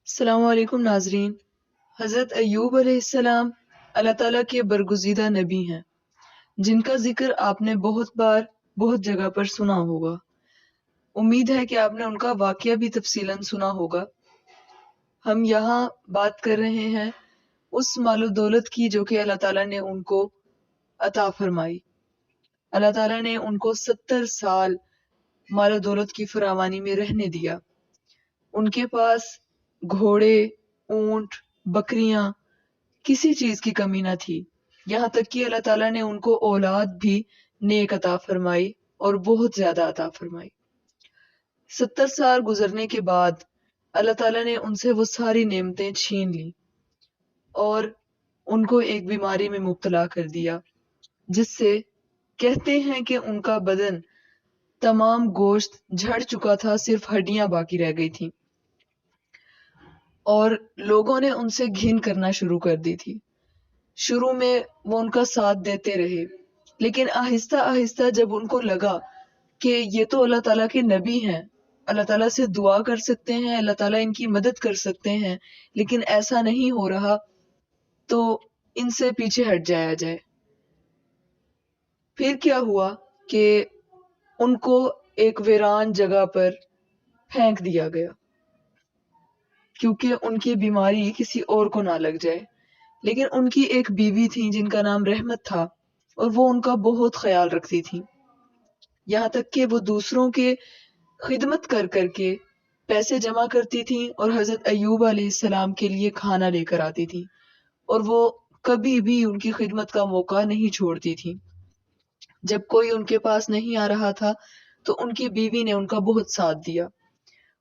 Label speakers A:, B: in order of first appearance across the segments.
A: السلام علیکم ناظرین۔ حضرت ایوب علیہ السلام اللہ تعالیٰ کے برگزیدہ نبی ہیں جن کا ذکر آپ نے بہت بار بہت جگہ پر سنا ہوگا۔ امید ہے کہ آپ نے ان کا واقعہ بھی تفصیلاً سنا ہوگا۔ ہم یہاں بات کر رہے ہیں اس مال و دولت کی جو کہ اللہ تعالیٰ نے ان کو عطا فرمائی۔ اللہ تعالیٰ نے ان کو 70 سال مال و دولت کی فراوانی میں رہنے دیا۔ ان کے پاس گھوڑے، اونٹ، بکریاں، کسی چیز کی کمی نہ تھی۔ یہاں تک کہ اللہ تعالیٰ نے ان کو اولاد بھی نیک عطا فرمائی اور بہت زیادہ عطا فرمائی۔ 70 سال گزرنے کے بعد اللہ تعالیٰ نے ان سے وہ ساری نعمتیں چھین لی اور ان کو ایک بیماری میں مبتلا کر دیا، جس سے کہتے ہیں کہ ان کا بدن تمام گوشت جھڑ چکا تھا، صرف ہڈیاں باقی رہ گئی تھیں، اور لوگوں نے ان سے گھن کرنا شروع کر دی تھی۔ شروع میں وہ ان کا ساتھ دیتے رہے، لیکن آہستہ آہستہ جب ان کو لگا کہ یہ تو اللہ تعالیٰ کے نبی ہیں، اللہ تعالیٰ سے دعا کر سکتے ہیں، اللہ تعالیٰ ان کی مدد کر سکتے ہیں، لیکن ایسا نہیں ہو رہا، تو ان سے پیچھے ہٹ جایا جائے۔ پھر کیا ہوا کہ ان کو ایک ویران جگہ پر پھینک دیا گیا کیونکہ ان کی بیماری کسی اور کو نہ لگ جائے۔ لیکن ان کی ایک بیوی تھی جن کا نام رحمت تھا، اور وہ ان کا بہت خیال رکھتی تھی، یہاں تک کہ وہ دوسروں کے خدمت کر کر کے پیسے جمع کرتی تھی اور حضرت ایوب علیہ السلام کے لیے کھانا لے کر آتی تھی، اور وہ کبھی بھی ان کی خدمت کا موقع نہیں چھوڑتی تھی۔ جب کوئی ان کے پاس نہیں آ رہا تھا تو ان کی بیوی نے ان کا بہت ساتھ دیا۔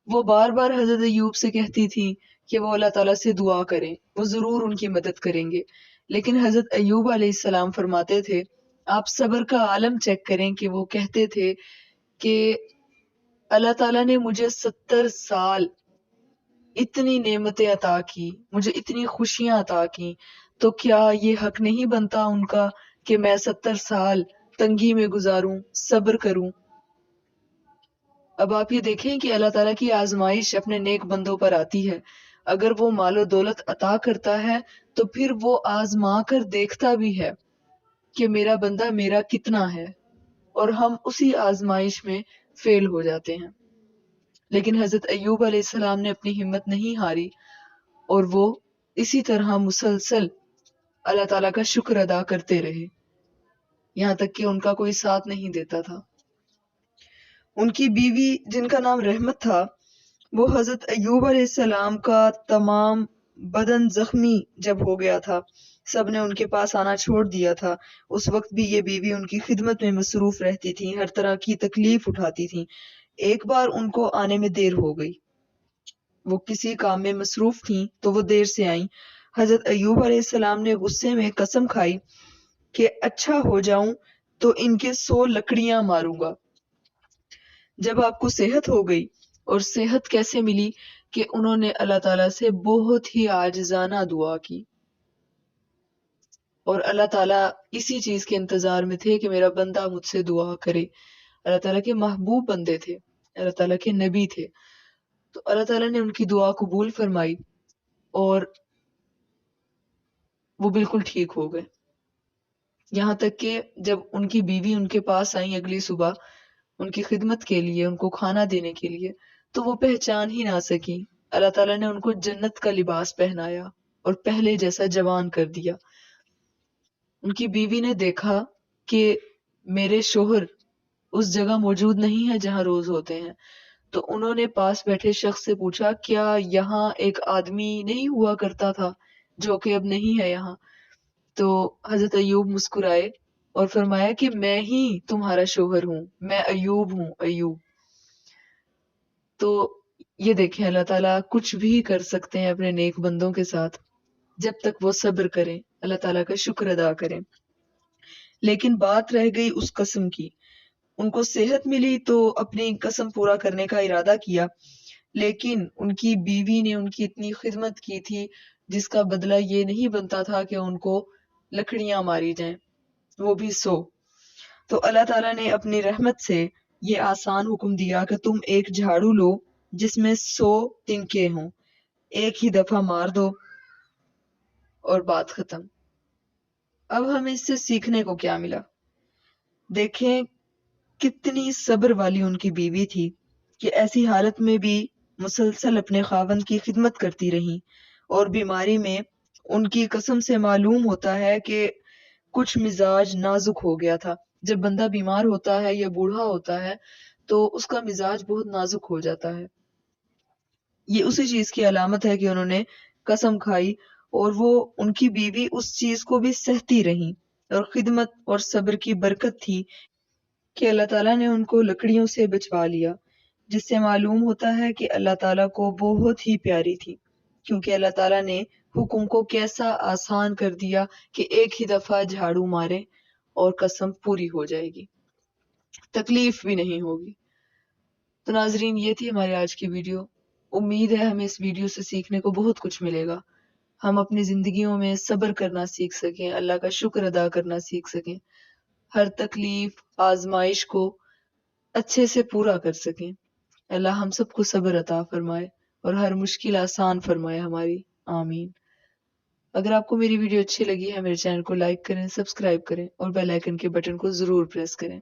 A: وہ بار بار حضرت ایوب سے کہتی تھی کہ وہ اللہ تعالیٰ سے دعا کریں، وہ ضرور ان کی مدد کریں گے، لیکن حضرت ایوب علیہ السلام فرماتے تھے، آپ صبر کا عالم چیک کریں کہ وہ کہتے تھے کہ اللہ تعالیٰ نے مجھے 70 سال اتنی نعمتیں عطا کی، مجھے اتنی خوشیاں عطا کی، تو کیا یہ حق نہیں بنتا ان کا کہ میں 70 سال تنگی میں گزاروں، صبر کروں۔ اب آپ یہ دیکھیں کہ اللہ تعالیٰ کی آزمائش اپنے نیک بندوں پر آتی ہے۔ اگر وہ مال و دولت عطا کرتا ہے تو پھر وہ آزما کر دیکھتا بھی ہے کہ میرا بندہ میرا کتنا ہے، اور ہم اسی آزمائش میں فیل ہو جاتے ہیں۔ لیکن حضرت ایوب علیہ السلام نے اپنی ہمت نہیں ہاری، اور وہ اسی طرح مسلسل اللہ تعالیٰ کا شکر ادا کرتے رہے، یہاں تک کہ ان کا کوئی ساتھ نہیں دیتا تھا۔ ان کی بیوی جن کا نام رحمت تھا، وہ حضرت ایوب علیہ السلام کا تمام بدن زخمی جب ہو گیا تھا، سب نے ان کے پاس آنا چھوڑ دیا تھا، اس وقت بھی یہ بیوی ان کی خدمت میں مصروف رہتی تھی، ہر طرح کی تکلیف اٹھاتی تھی۔ ایک بار ان کو آنے میں دیر ہو گئی، وہ کسی کام میں مصروف تھیں تو وہ دیر سے آئیں۔ حضرت ایوب علیہ السلام نے غصے میں قسم کھائی کہ اچھا ہو جاؤں تو ان کے 100 لکڑیاں ماروں گا۔ جب آپ کو صحت ہو گئی، اور صحت کیسے ملی کہ انہوں نے اللہ تعالیٰ سے بہت ہی عاجزانہ دعا کی، اور اللہ تعالیٰ اسی چیز کے انتظار میں تھے کہ میرا بندہ مجھ سے دعا کرے۔ اللہ تعالیٰ کے محبوب بندے تھے، اللہ تعالیٰ کے نبی تھے، تو اللہ تعالیٰ نے ان کی دعا قبول فرمائی اور وہ بالکل ٹھیک ہو گئے۔ یہاں تک کہ جب ان کی بیوی ان کے پاس آئیں اگلی صبح ان کی خدمت کے لیے، ان کو کھانا دینے کے لیے، تو وہ پہچان ہی نہ سکی۔ اللہ تعالیٰ نے ان کو جنت کا لباس پہنایا اور پہلے جیسا جوان کر دیا۔ ان کی بیوی نے دیکھا کہ میرے شوہر اس جگہ موجود نہیں ہے جہاں روز ہوتے ہیں، تو انہوں نے پاس بیٹھے شخص سے پوچھا، کیا یہاں ایک آدمی نہیں ہوا کرتا تھا جو کہ اب نہیں ہے یہاں؟ تو حضرت ایوب مسکرائے اور فرمایا کہ میں ہی تمہارا شوہر ہوں، میں ایوب ہوں، ایوب۔ تو یہ دیکھیں، اللہ تعالیٰ کچھ بھی کر سکتے ہیں اپنے نیک بندوں کے ساتھ جب تک وہ صبر کریں، اللہ تعالیٰ کا شکر ادا کریں۔ لیکن بات رہ گئی اس قسم کی، ان کو صحت ملی تو اپنی قسم پورا کرنے کا ارادہ کیا، لیکن ان کی بیوی نے ان کی اتنی خدمت کی تھی جس کا بدلہ یہ نہیں بنتا تھا کہ ان کو لکڑیاں ماری جائیں، وہ بھی 100۔ تو اللہ تعالیٰ نے اپنی رحمت سے یہ آسان حکم دیا کہ تم ایک جھاڑو لو جس میں 100 تنکے ہوں، ایک ہی دفعہ مار دو اور بات ختم۔ اب ہمیں اس سے سیکھنے کو کیا ملا؟ دیکھیں کتنی صبر والی ان کی بیوی تھی کہ ایسی حالت میں بھی مسلسل اپنے خاوند کی خدمت کرتی رہیں، اور بیماری میں ان کی قسم سے معلوم ہوتا ہے کہ کچھ مزاج نازک ہو گیا تھا۔ جب بندہ بیمار ہوتا ہے یا بوڑھا ہوتا ہے تو اس کا مزاج بہت نازک ہو جاتا ہے۔ یہ اسی چیز کی علامت ہے کہ انہوں نے قسم کھائی، اور وہ ان کی بیوی اس چیز کو بھی سہتی رہی، اور خدمت اور صبر کی برکت تھی کہ اللہ تعالیٰ نے ان کو لکڑیوں سے بچوا لیا، جس سے معلوم ہوتا ہے کہ اللہ تعالیٰ کو بہت ہی پیاری تھی، کیونکہ اللہ تعالیٰ نے حکم کو کیسا آسان کر دیا کہ ایک ہی دفعہ جھاڑو مارے اور قسم پوری ہو جائے گی، تکلیف بھی نہیں ہوگی۔ تو ناظرین، یہ تھی ہماری آج کی ویڈیو۔ امید ہے ہمیں اس ویڈیو سے سیکھنے کو بہت کچھ ملے گا، ہم اپنی زندگیوں میں صبر کرنا سیکھ سکیں، اللہ کا شکر ادا کرنا سیکھ سکیں، ہر تکلیف آزمائش کو اچھے سے پورا کر سکیں۔ اللہ ہم سب کو صبر عطا فرمائے اور ہر مشکل آسان فرمائے ہماری، آمین۔ اگر آپ کو میری ویڈیو اچھی لگی ہے، میرے چینل کو لائک کریں، سبسکرائب کریں اور بیل آئیکن کے بٹن کو ضرور پریس کریں۔